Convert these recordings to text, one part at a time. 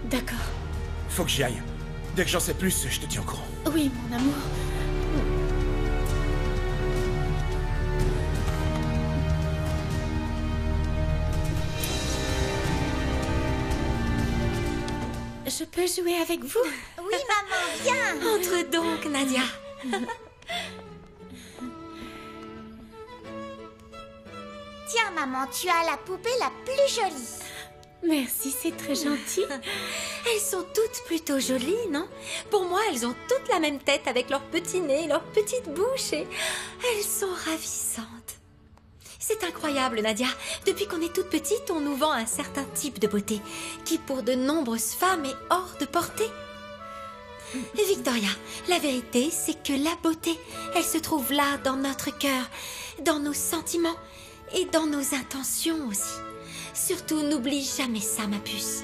D'accord. Faut que j'y aille. Dès que j'en sais plus, je te tiens au courant. Oui, mon amour. Je peux jouer avec vous? Oui, maman, viens. Entre donc, Nadia. Tiens, maman, tu as la poupée la plus jolie. Merci, c'est très gentil. Elles sont toutes plutôt jolies, non? Pour moi, elles ont toutes la même tête avec leur petit nez, leur petite bouche et elles sont ravissantes. C'est incroyable, Nadia. Depuis qu'on est toute petite, on nous vend un certain type de beauté qui, pour de nombreuses femmes, est hors de portée. Et Victoria, la vérité, c'est que la beauté, elle se trouve là, dans notre cœur, dans nos sentiments et dans nos intentions aussi. Surtout, n'oublie jamais ça, ma puce.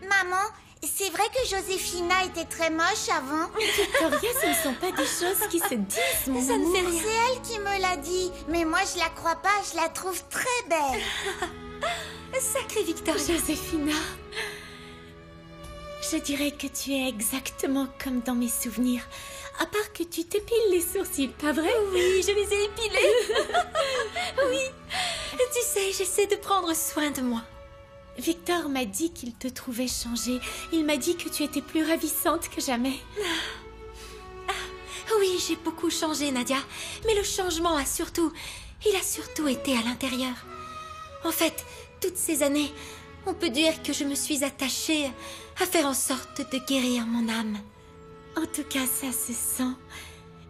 Maman, c'est vrai que Joséphina était très moche avant? Victoria, ce ne sont pas des choses qui se disent, mon Ça ne amour. fait rien. C'est elle qui me l'a dit. Mais moi, je la crois pas, je la trouve très belle. Sacrée Victoria. Joséphina, je dirais que tu es exactement comme dans mes souvenirs. À part que tu t'épiles les sourcils, pas vrai? Oui, je les ai épilés. Oui. Tu sais, j'essaie de prendre soin de moi. Victor m'a dit qu'il te trouvait changée. Il m'a dit que tu étais plus ravissante que jamais. Oui, j'ai beaucoup changé, Nadia. Mais le changement a surtout... Il a surtout été à l'intérieur. En fait, toutes ces années, on peut dire que je me suis attachée à faire en sorte de guérir mon âme. En tout cas, ça se sent.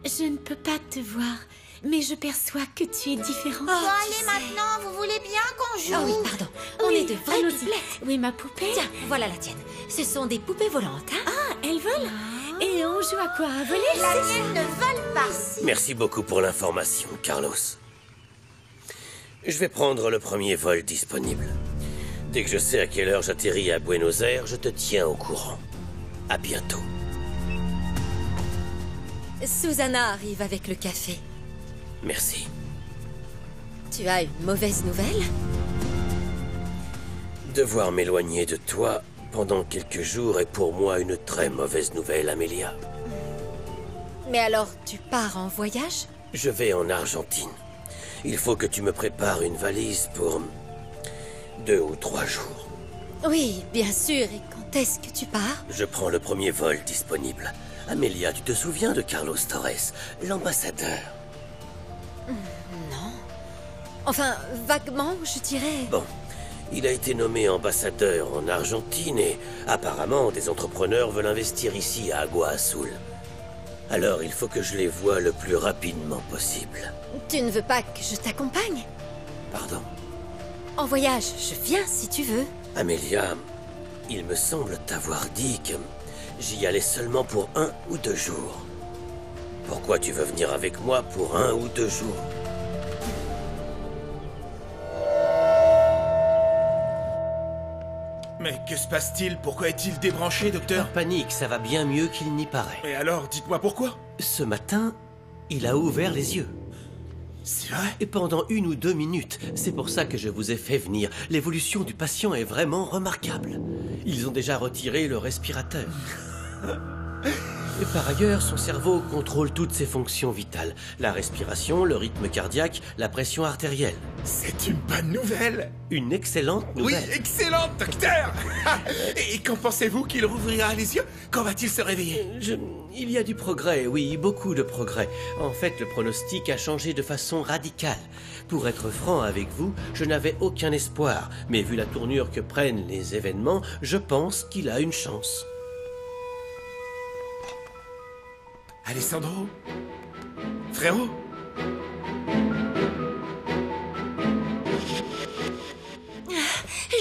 Je ne peux pas te voir, mais je perçois que tu es différente. Bon, tu allez sais. maintenant, vous voulez bien qu'on joue? Oh oui, pardon. On Oui, est de vraies allons-y. pipelettes. Oui, ma poupée. Tiens, voilà la tienne. Ce sont des poupées volantes, hein? Ah, elle vole. Et on joue à quoi? À voler? La mienne ne vole pas. Merci beaucoup pour l'information, Carlos. Je vais prendre le premier vol disponible. Dès que je sais à quelle heure j'atterris à Buenos Aires, je te tiens au courant. À bientôt. Susanna arrive avec le café. Merci. Tu as une mauvaise nouvelle? Devoir m'éloigner de toi pendant quelques jours est pour moi une très mauvaise nouvelle, Amelia. Mais alors, tu pars en voyage? Je vais en Argentine. Il faut que tu me prépares une valise pour 2 ou 3 jours. Oui, bien sûr. Et quand est-ce que tu pars? Je prends le premier vol disponible. Amelia, tu te souviens de Carlos Torres, l'ambassadeur? Non. Enfin, vaguement, je dirais. Bon, il a été nommé ambassadeur en Argentine et apparemment des entrepreneurs veulent investir ici à Agua Azul. Alors il faut que je les voie le plus rapidement possible. Tu ne veux pas que je t'accompagne? Pardon? En voyage, je viens si tu veux. Amelia, il me semble t'avoir dit que j'y allais seulement pour 1 ou 2 jours. Pourquoi tu veux venir avec moi pour 1 ou 2 jours? Mais que se passe-t-il? Pourquoi est-il débranché, docteur? Panique, ça va bien mieux qu'il n'y paraît. Et alors, dites-moi pourquoi? Ce matin, il a ouvert les yeux. C'est vrai? Et pendant 1 ou 2 minutes, c'est pour ça que je vous ai fait venir. L'évolution du patient est vraiment remarquable. Ils ont déjà retiré le respirateur. Et par ailleurs, son cerveau contrôle toutes ses fonctions vitales. La respiration, le rythme cardiaque, la pression artérielle. C'est une bonne nouvelle! Une excellente Oui, nouvelle. excellente, docteur! Et quand pensez-vous qu'il rouvrira les yeux? Quand va-t-il se réveiller? Il y a du progrès, oui, beaucoup de progrès. En fait, le pronostic a changé de façon radicale. Pour être franc avec vous, je n'avais aucun espoir. Mais vu la tournure que prennent les événements, je pense qu'il a une chance. Alessandro? Frérot?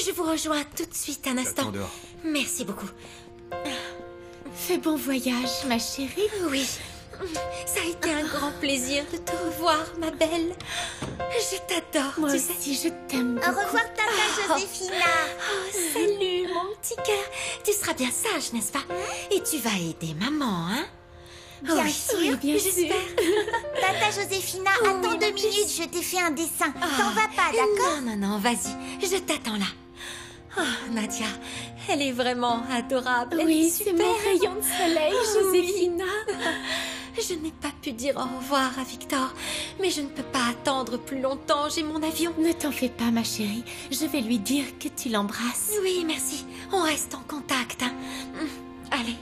Je vous rejoins tout de suite un instant. dehors. Merci beaucoup. Fais bon voyage, ma chérie. Oui, ça a été un grand plaisir de te revoir, ma belle. Je t'adore, Moi tu sais. aussi, je t'aime Au beaucoup. revoir, Tata Joséphina. Oh, salut, mon petit cœur. Tu seras bien sage, n'est-ce pas? Et tu vas aider maman, hein? Bien oui, sûr. oui, bien j'espère. Tata Joséphina, Oh, attends oui, 2 ma minutes, puce. je t'ai fait un dessin. T'en vas pas, d'accord? Non, vas-y, je t'attends là. Oh, Nadia, Elle est vraiment adorable. Elle Oui, est c'est super. mon rayon de soleil, Joséphina. Je n'ai pas pu dire au revoir à Victor, mais je ne peux pas attendre plus longtemps. J'ai mon avion. Ne t'en fais pas, ma chérie. Je vais lui dire que tu l'embrasses. Oui, merci. On reste en contact. Hein. Allez.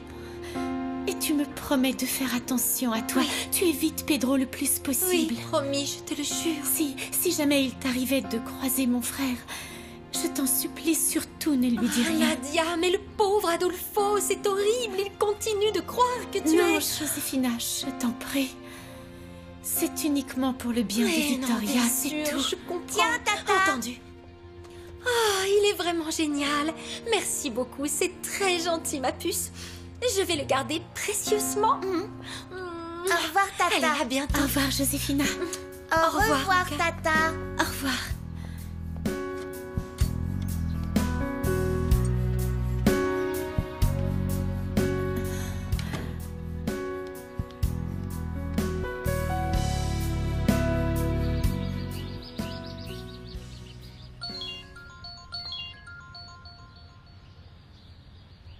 Et tu me promets de faire attention à toi. Oui. Tu évites Pedro le plus possible. Oui, promis, je te le jure. Si jamais il t'arrivait de croiser mon frère, je t'en supplie, surtout ne lui dis rien. Nadia, mais le pauvre Adolfo, c'est horrible. Il continue de croire que tu Non, es... Joséphina, je t'en prie. C'est uniquement pour le bien de Mais non, Victoria, bien c'est sûr, tout. je comprends. Tiens, Tata. Entendu. Ah, il est vraiment génial. Merci beaucoup, c'est très gentil, ma puce. Je vais le garder précieusement. Au revoir, Tata. Allez, à bientôt. Au revoir, Joséphina. Au Au revoir, revoir, Luca. Tata. Au revoir.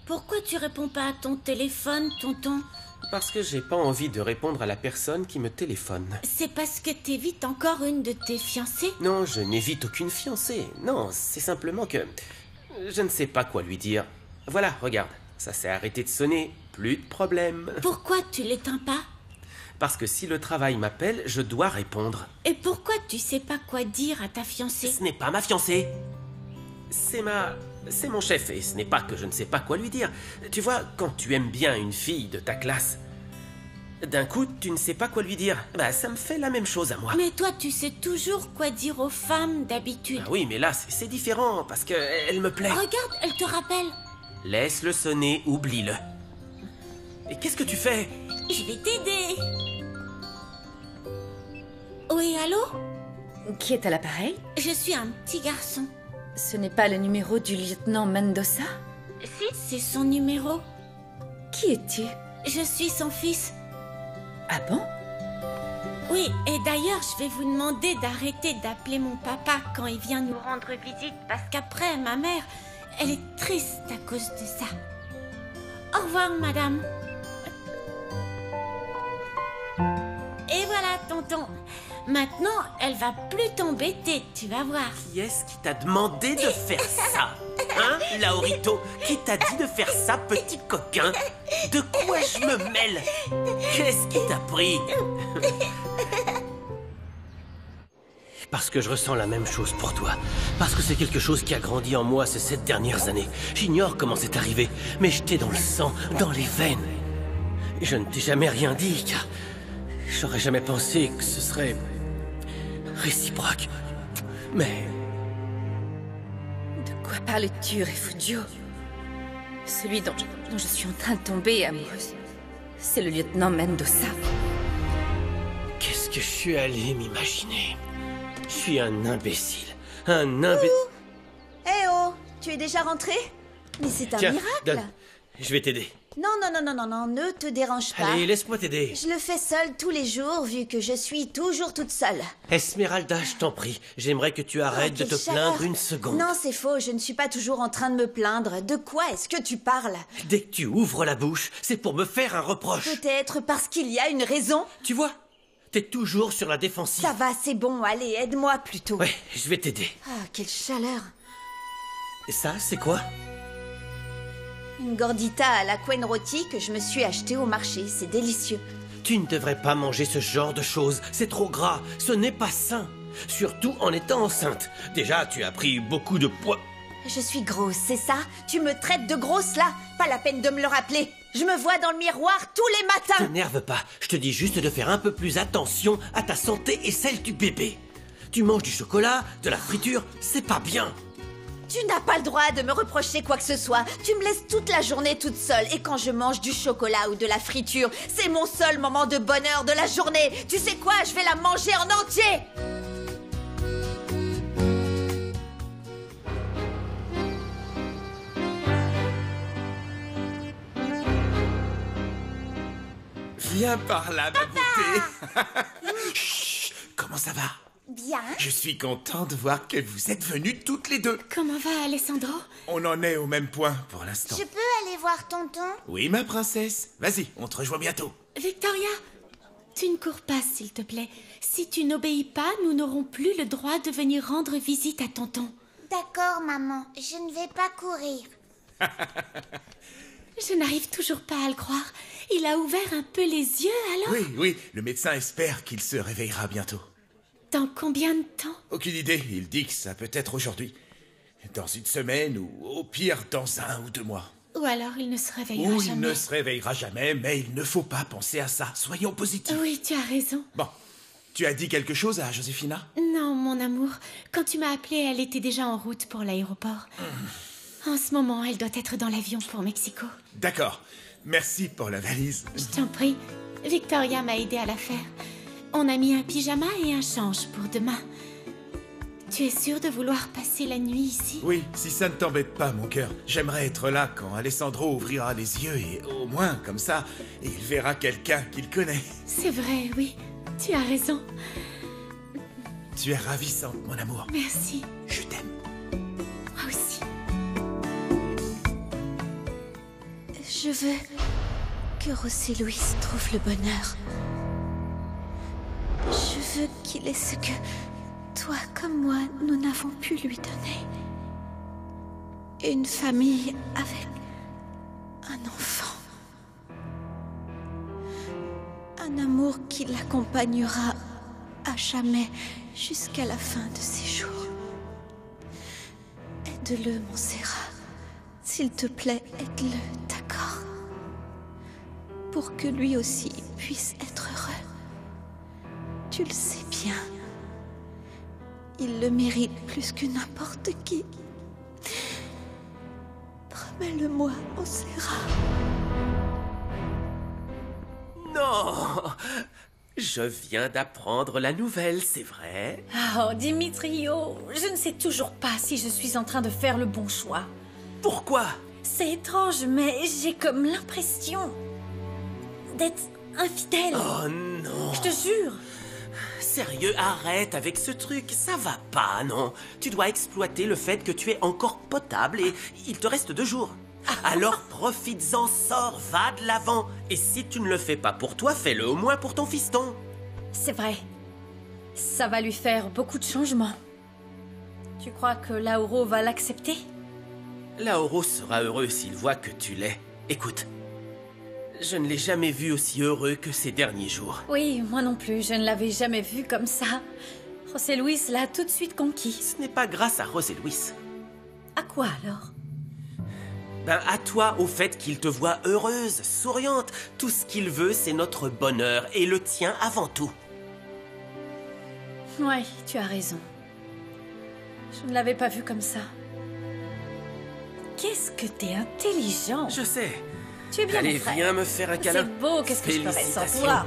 Pourquoi tu réponds pas à ton téléphone, tonton? Parce que j'ai pas envie de répondre à la personne qui me téléphone. C'est parce que t'évites encore une de tes fiancées? Non, je n'évite aucune fiancée. Non, c'est simplement que... je ne sais pas quoi lui dire. Voilà, regarde. Ça s'est arrêté de sonner. Plus de problème. Pourquoi tu l'éteins pas? Parce que si le travail m'appelle, je dois répondre. Et pourquoi tu sais pas quoi dire à ta fiancée? Ce n'est pas ma fiancée. C'est mon chef, et ce n'est pas que je ne sais pas quoi lui dire. Tu vois, quand tu aimes bien une fille de ta classe, d'un coup, tu ne sais pas quoi lui dire. Bah, ça me fait la même chose à moi. Mais toi, tu sais toujours quoi dire aux femmes d'habitude. Ah oui, mais là, c'est différent, parce que elle me plaît. Regarde, elle te rappelle. Laisse-le sonner, oublie-le. Et qu'est-ce que tu fais? Je vais t'aider. Oui, allô? Qui est à l'appareil? Je suis un petit garçon. Ce n'est pas le numéro du lieutenant Mendoza? Si, c'est son numéro. Qui es-tu? Je suis son fils. Ah bon? Oui, et d'ailleurs, je vais vous demander d'arrêter d'appeler mon papa quand il vient nous rendre visite, parce qu'après, ma mère, elle est triste à cause de ça. Au revoir, madame. Et voilà, tonton. Maintenant, elle va plus t'embêter, tu vas voir. Qui est-ce qui t'a demandé de faire ça? Hein, Laurito? Qui t'a dit de faire ça, petit coquin? De quoi je me mêle? Qu'est-ce qui t'a pris? Parce que je ressens la même chose pour toi. Parce que c'est quelque chose qui a grandi en moi ces 7 dernières années. J'ignore comment c'est arrivé, mais je t'ai dans le sang, dans les veines. Je ne t'ai jamais rien dit, car j'aurais jamais pensé que ce serait réciproque. Mais De quoi parles-tu, Refugio? Celui dont je suis en train de tomber amoureuse, c'est le lieutenant Mendoza. qu'est-ce que je suis allé m'imaginer? Je suis un imbécile. Un imbécile. Eh oh, tu es déjà rentré? Mais c'est un Tiens, miracle. donne. Je vais t'aider. Non, non, non, non, non, non, ne te dérange pas. Allez, laisse-moi t'aider. Je le fais seule tous les jours vu que je suis toujours toute seule. Esmeralda, je t'en prie. J'aimerais que tu arrêtes de quelle te chaleur. plaindre une seconde. Non, c'est faux, je ne suis pas toujours en train de me plaindre. De quoi est-ce que tu parles? Dès que tu ouvres la bouche, c'est pour me faire un reproche. Peut-être parce qu'il y a une raison? Tu vois, t'es toujours sur la défensive. Ça va, c'est bon, allez, aide-moi plutôt. Ouais, je vais t'aider. Ah, quelle chaleur. Et ça, c'est quoi? Une gordita à la Quen rôti que je me suis achetée au marché, c'est délicieux. Tu ne devrais pas manger ce genre de choses. C'est trop gras. Ce n'est pas sain. Surtout en étant enceinte. Déjà, tu as pris beaucoup de poids. Je suis grosse, c'est ça? Tu me traites de grosse là? Pas la peine de me le rappeler. Je me vois dans le miroir tous les matins. T'énerve pas. Je te dis juste de faire un peu plus attention à ta santé et celle du bébé. Tu manges du chocolat, de la friture, c'est pas bien. Tu n'as pas le droit de me reprocher quoi que ce soit. Tu me laisses toute la journée toute seule. Et quand je mange du chocolat ou de la friture, c'est mon seul moment de bonheur de la journée. Tu sais quoi? Je vais la manger en entier. Viens par là, ma beauté. Chut, comment ça va? Bien. Je suis content de voir que vous êtes venues toutes les deux. Comment va Alessandro? On en est au même point pour l'instant. Je peux aller voir tonton? Oui, ma princesse. Vas-y, on te rejoint bientôt. Victoria, tu ne cours pas, s'il te plaît. Si tu n'obéis pas, nous n'aurons plus le droit de venir rendre visite à tonton. D'accord, maman. Je ne vais pas courir. Je n'arrive toujours pas à le croire. Il a ouvert un peu les yeux, alors? Oui, le médecin espère qu'il se réveillera bientôt. Dans combien de temps? Aucune idée, il dit que ça peut être aujourd'hui. Dans une semaine ou au pire dans 1 ou 2 mois. Ou alors il ne se réveillera Ou jamais. il ne se réveillera jamais, mais il ne faut pas penser à ça. Soyons positifs. Oui, tu as raison. Bon, tu as dit quelque chose à Josefina? Non, mon amour. Quand tu m'as appelée, elle était déjà en route pour l'aéroport. En ce moment, elle doit être dans l'avion pour Mexico. D'accord. Merci pour la valise. Je t'en prie. Victoria m'a aidé à la faire. On a mis un pyjama et un change pour demain. Tu es sûr de vouloir passer la nuit ici? Oui, si ça ne t'embête pas, mon cœur. J'aimerais être là quand Alessandro ouvrira les yeux et au moins, comme ça, il verra quelqu'un qu'il connaît. C'est vrai, oui. Tu as raison. Tu es ravissante, mon amour. Merci. Je t'aime. Moi aussi. Je veux que José Luis trouve le bonheur. Je veux qu'il ait ce que toi comme moi, nous n'avons pu lui donner. Une famille avec un enfant. Un amour qui l'accompagnera à jamais jusqu'à la fin de ses jours. Aide-le, Montserrat. S'il te plaît, aide-le, d'accord? Pour que lui aussi puisse être heureux. Tu le sais bien. Il le mérite plus que n'importe qui. Promets-le-moi, Montserrat. Non! Je viens d'apprendre la nouvelle, c'est vrai? Oh, Dimitrio, je ne sais toujours pas si je suis en train de faire le bon choix. Pourquoi? C'est étrange, mais j'ai comme l'impression d'être infidèle. Oh non! Je te jure. Sérieux, arrête avec ce truc, ça va pas, non? Tu dois exploiter le fait que tu es encore potable et il te reste 2 jours. Alors profites-en, sors, va de l'avant. Et si tu ne le fais pas pour toi, fais-le au moins pour ton fiston. C'est vrai. Ça va lui faire beaucoup de changements. Tu crois que Lauro va l'accepter? Lauro sera heureux s'il voit que tu l'es. Écoute, je ne l'ai jamais vu aussi heureux que ces derniers jours. Oui, moi non plus, je ne l'avais jamais vu comme ça. José Luis l'a tout de suite conquis. Ce n'est pas grâce à José Luis. À quoi alors? Ben, à toi, au fait qu'il te voit heureuse, souriante. Tout ce qu'il veut, c'est notre bonheur, et le tien avant tout. Ouais, tu as raison. Je ne l'avais pas vu comme ça. Qu'est-ce que t'es intelligent. Je sais. Tu es bien Allez, mon frère. viens me faire un câlin. C'est beau, qu'est-ce que je ferais sans Félicitations. toi.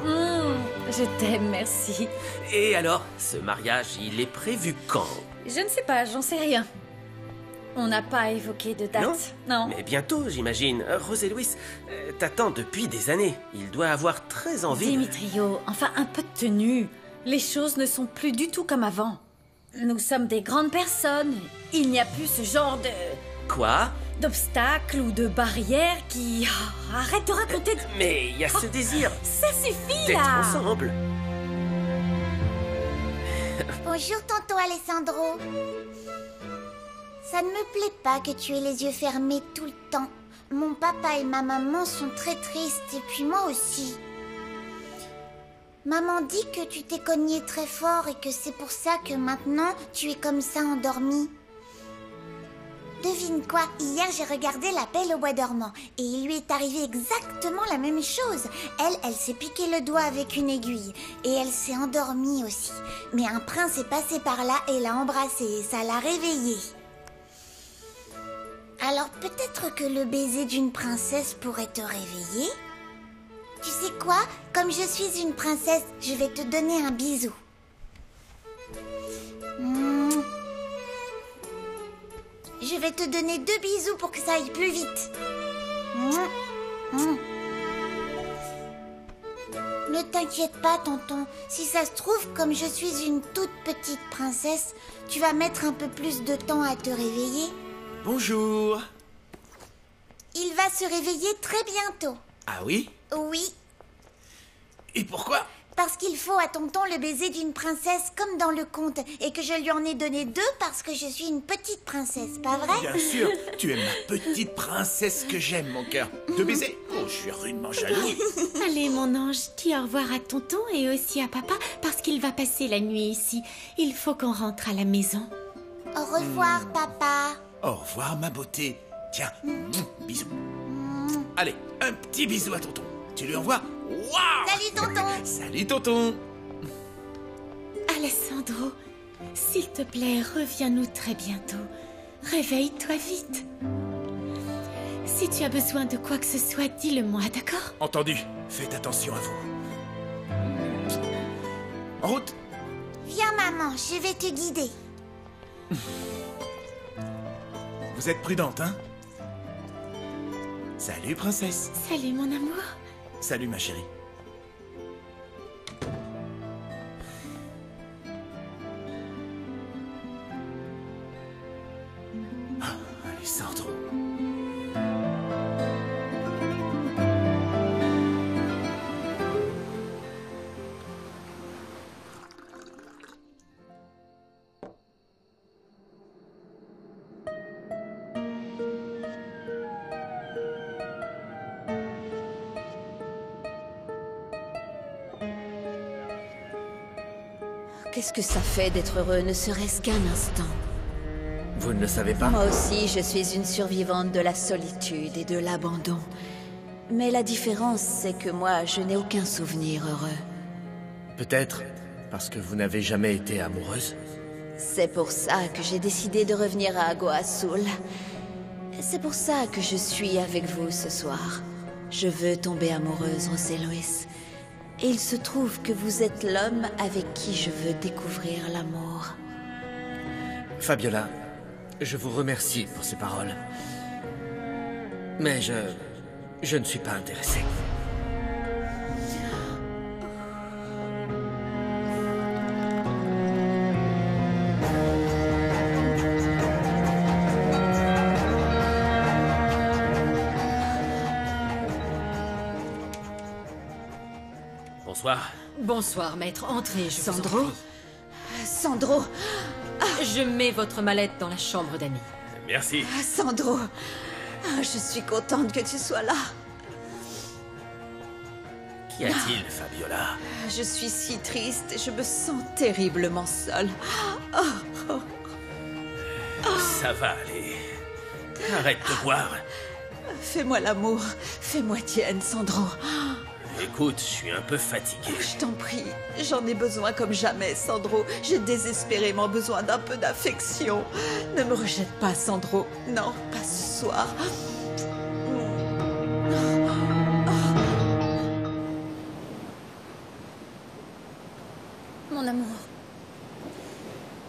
Je t'aime, merci. Et alors, ce mariage, il est prévu quand? Je ne sais pas, j'en sais rien. On n'a pas évoqué de date. Non. Mais bientôt, j'imagine. José Luis t'attend depuis des années. Il doit avoir très envie. Dimitrio, enfin un peu de tenue. Les choses ne sont plus du tout comme avant. Nous sommes des grandes personnes. Il n'y a plus ce genre de... Quoi? d'obstacles ou de barrières qui... Oh, arrête de raconter... Mais il y a ce désir Ça suffit, d'être là. ensemble. Bonjour, tonton Alessandro. Ça ne me plaît pas que tu aies les yeux fermés tout le temps. Mon papa et ma maman sont très tristes, et puis moi aussi. Maman dit que tu t'es cogné très fort et que c'est pour ça que maintenant tu es comme ça endormi. Devine quoi, hier j'ai regardé La Belle au bois dormant et il lui est arrivé exactement la même chose. Elle s'est piqué le doigt avec une aiguille et elle s'est endormie aussi. Mais un prince est passé par là et l'a embrassée et ça l'a réveillée. Alors peut-être que le baiser d'une princesse pourrait te réveiller? Tu sais quoi? Comme je suis une princesse, je vais te donner un bisou. Je vais te donner 2 bisous pour que ça aille plus vite. Ne t'inquiète pas, tonton. Si ça se trouve, comme je suis une toute petite princesse, tu vas mettre un peu plus de temps à te réveiller. Bonjour. Il va se réveiller très bientôt. Ah oui? Oui, Et pourquoi? parce qu'il faut à tonton le baiser d'une princesse comme dans le conte, et que je lui en ai donné 2 parce que je suis une petite princesse, pas vrai? Bien sûr, tu es ma petite princesse que j'aime, mon cœur. 2 baisers? Oh, je suis rudement jaloux. Allez, mon ange, dis au revoir à tonton et aussi à papa parce qu'il va passer la nuit ici. Il faut qu'on rentre à la maison. Au revoir, papa. Au revoir, ma beauté. Tiens, bisous. Allez, un petit bisou à tonton. Tu lui envoies? Waouh! Salut, tonton. Salut, tonton. Alessandro, s'il te plaît, reviens-nous très bientôt. Réveille-toi vite. Si tu as besoin de quoi que ce soit, dis-le-moi, d'accord? Entendu. Faites attention à vous. En route. Viens, maman, je vais te guider. Vous êtes prudente, hein? Salut, princesse. Salut, mon amour. Salut, ma chérie. Ah, Alessandro. Qu'est-ce que ça fait d'être heureux, ne serait-ce qu'un instant? Vous ne le savez pas? Moi aussi, je suis une survivante de la solitude et de l'abandon. Mais la différence, c'est que moi, je n'ai aucun souvenir heureux. Peut-être parce que vous n'avez jamais été amoureuse. C'est pour ça que j'ai décidé de revenir à Agua Azul. C'est pour ça que je suis avec vous ce soir. Je veux tomber amoureuse, José Luis. Et il se trouve que vous êtes l'homme avec qui je veux découvrir l'amour. Fabiola, je vous remercie pour ces paroles. Mais je ne suis pas intéressé. Bonsoir. Bonsoir, maître. Entrez, je vous en Sandro? prie. Sandro! Je mets votre mallette dans la chambre d'amis. Merci. Sandro! Je suis contente que tu sois là. Qu'y a-t-il, Fabiola? Je suis si triste, je me sens terriblement seule. Ça va aller. Arrête de boire. Fais-moi l'amour, fais-moi tienne, Sandro. Écoute, je suis un peu fatigué. Je t'en prie, j'en ai besoin comme jamais, Sandro. J'ai désespérément besoin d'un peu d'affection. Ne me rejette pas, Sandro. Non, pas ce soir. Mon amour,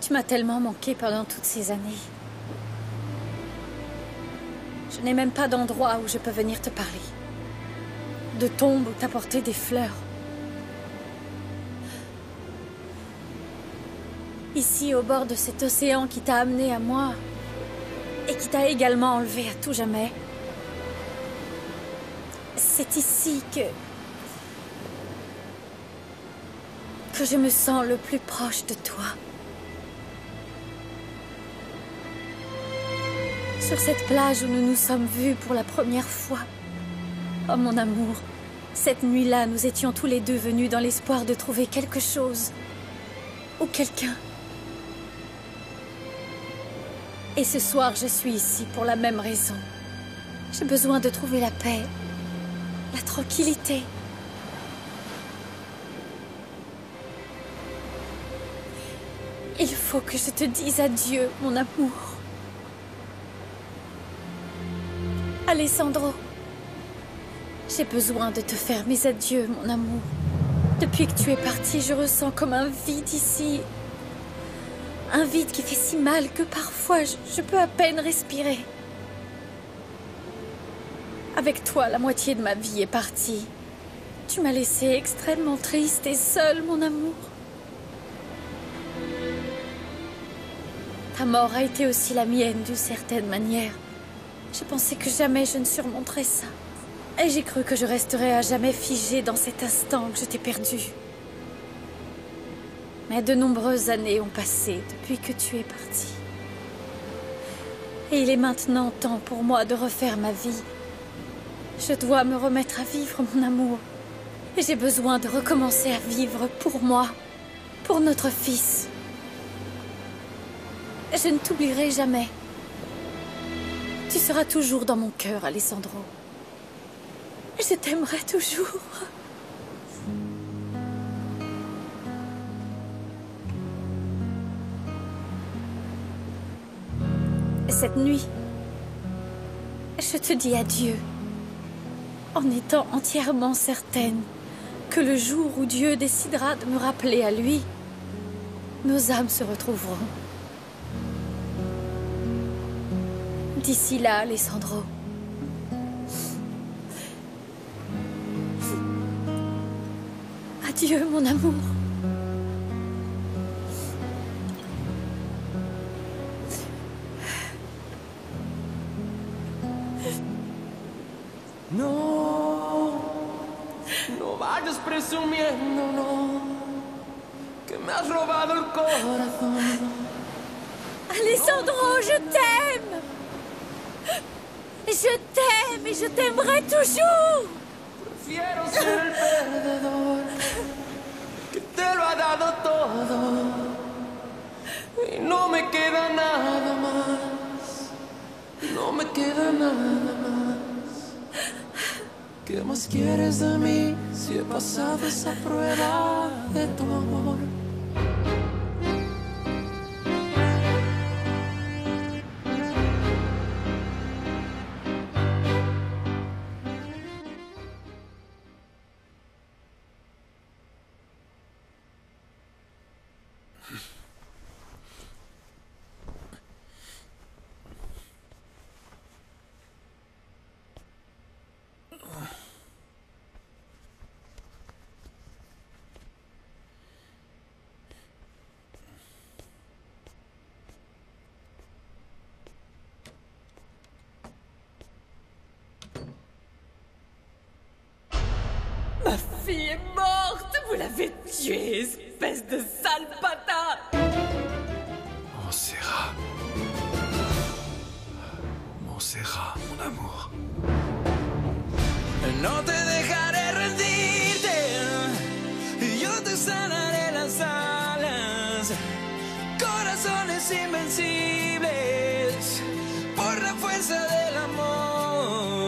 tu m'as tellement manqué pendant toutes ces années. Je n'ai même pas d'endroit où je peux venir te parler. De tombe où t'apporter des fleurs. Ici, au bord de cet océan qui t'a amené à moi et qui t'a également enlevé à tout jamais. C'est ici que je me sens le plus proche de toi. Sur cette plage où nous nous sommes vus pour la première fois. Oh mon amour, cette nuit-là, nous étions tous les deux venus dans l'espoir de trouver quelque chose. Ou quelqu'un. Et ce soir, je suis ici pour la même raison. J'ai besoin de trouver la paix, la tranquillité. Il faut que je te dise adieu, mon amour. Alessandro, j'ai besoin de te faire mes adieux, mon amour. Depuis que tu es parti, je ressens comme un vide ici. Un vide qui fait si mal que parfois je peux à peine respirer. Avec toi, la moitié de ma vie est partie. Tu m'as laissée extrêmement triste et seule, mon amour. Ta mort a été aussi la mienne d'une certaine manière. Je pensais que jamais je ne surmonterais ça. Et j'ai cru que je resterais à jamais figée dans cet instant que je t'ai perdue. Mais de nombreuses années ont passé depuis que tu es partie. Et il est maintenant temps pour moi de refaire ma vie. Je dois me remettre à vivre, mon amour. Et j'ai besoin de recommencer à vivre pour moi, pour notre fils. Je ne t'oublierai jamais. Tu seras toujours dans mon cœur, Alessandro. Je t'aimerai toujours. Cette nuit, je te dis adieu, en étant entièrement certaine que le jour où Dieu décidera de me rappeler à lui, nos âmes se retrouveront. D'ici là, Alessandro, adieu, mon amour. No, no vayas presumiendo, no, que me has robado el corazón. Alessandro, je t'aime. Je t'aime et je t'aimerai toujours. Prefiero ser el perdedor que te lo ha dado todo y no me queda nada más, no me queda nada más. ¿Qué más quieres de mí si he pasado esa prueba de tu amor? Ma fille est morte. Vous l'avez tuée, espèce de sale patate. Montserrat. Montserrat, mon amour. No te dejaré rendirte, yo te sanaré las alas, corazones invencibles.